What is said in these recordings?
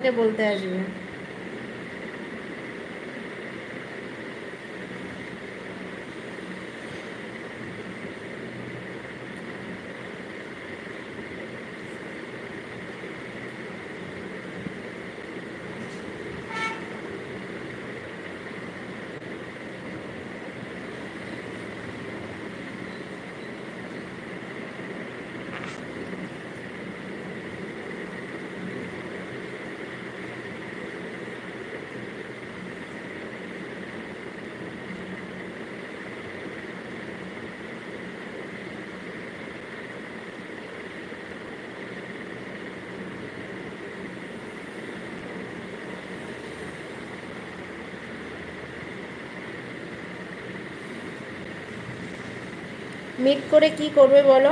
আমাকে বলতে আসবে। মিট করে কি করবে বলো?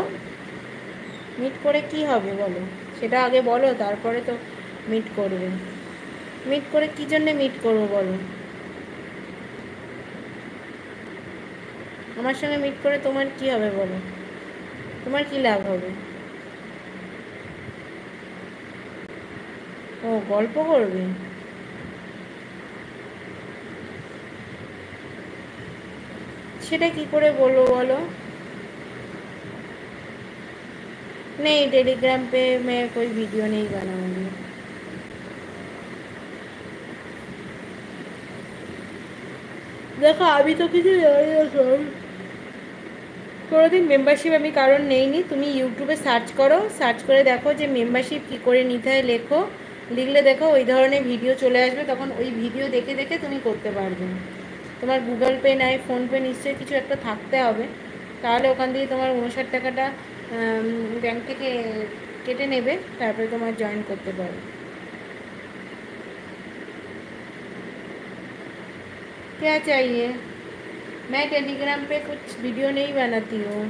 মিট করে কি হবে বলো, সেটা আগে বলো, তারপরে তো মিট করবে। মিট করে কি জন্যে মিট করবো বলো? আমার সঙ্গে মিট করে তোমার কি হবে বলো? তোমার কি লাভ হবে? ও, গল্প করবে? সেটা কি করে বলবো বলো? नहीं, टेलीग्राम पे मैं कोई वीडियो नहीं बनाऊंगी। देखो अभी तो किसी কোনোদিন মেম্বারশিপ আমি কারণ নেইনি। তুমি ইউটিউবে সার্চ করো, সার্চ করে দেখো যে মেম্বারশিপ কী করে নিতে হয়, লেখো, লিখলে দেখো ওই ধরনের ভিডিও চলে আসবে, তখন ওই ভিডিও দেখে দেখে তুমি করতে পারবে। তোমার গুগল পে নাই, ফোনপে নিশ্চয়ই কিছু একটা থাকতে হবে, তাহলে ওখান থেকে তোমার 59 টাকাটা ব্যাংক থেকে কেটে নেবে, তারপরে তোমার জয়েন করতে পারো। क्या चाहिए? मैं टेलीग्राम पे कुछ वीडियो नहीं बनाती हूँ।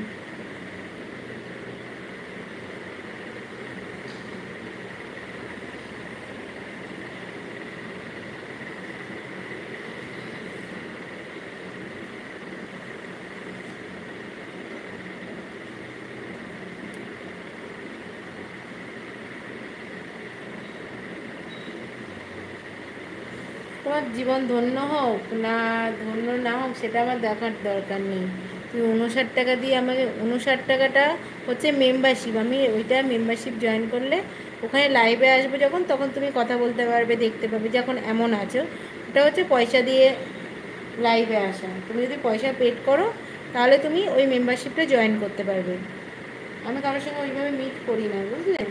তোমার জীবন ধন্য হোক না ধন্য না হোক সেটা আমার দেখার দরকার নেই। তুমি 59 টাকা দিয়ে আমাকে, 59 টাকাটা হচ্ছে মেম্বারশিপ, আমি ওইটা মেম্বারশিপ জয়েন করলে ওখানে লাইভে আসবো যখন, তখন তুমি কথা বলতে পারবে, দেখতে পাবে যখন এমন আছো। ওটা হচ্ছে পয়সা দিয়ে লাইভে আসা। তুমি যদি পয়সা পেড করো তাহলে তুমি ওই মেম্বারশিপটা জয়েন করতে পারবে। আমি কারোর সঙ্গে ওইভাবে মিট করি না, বুঝলে?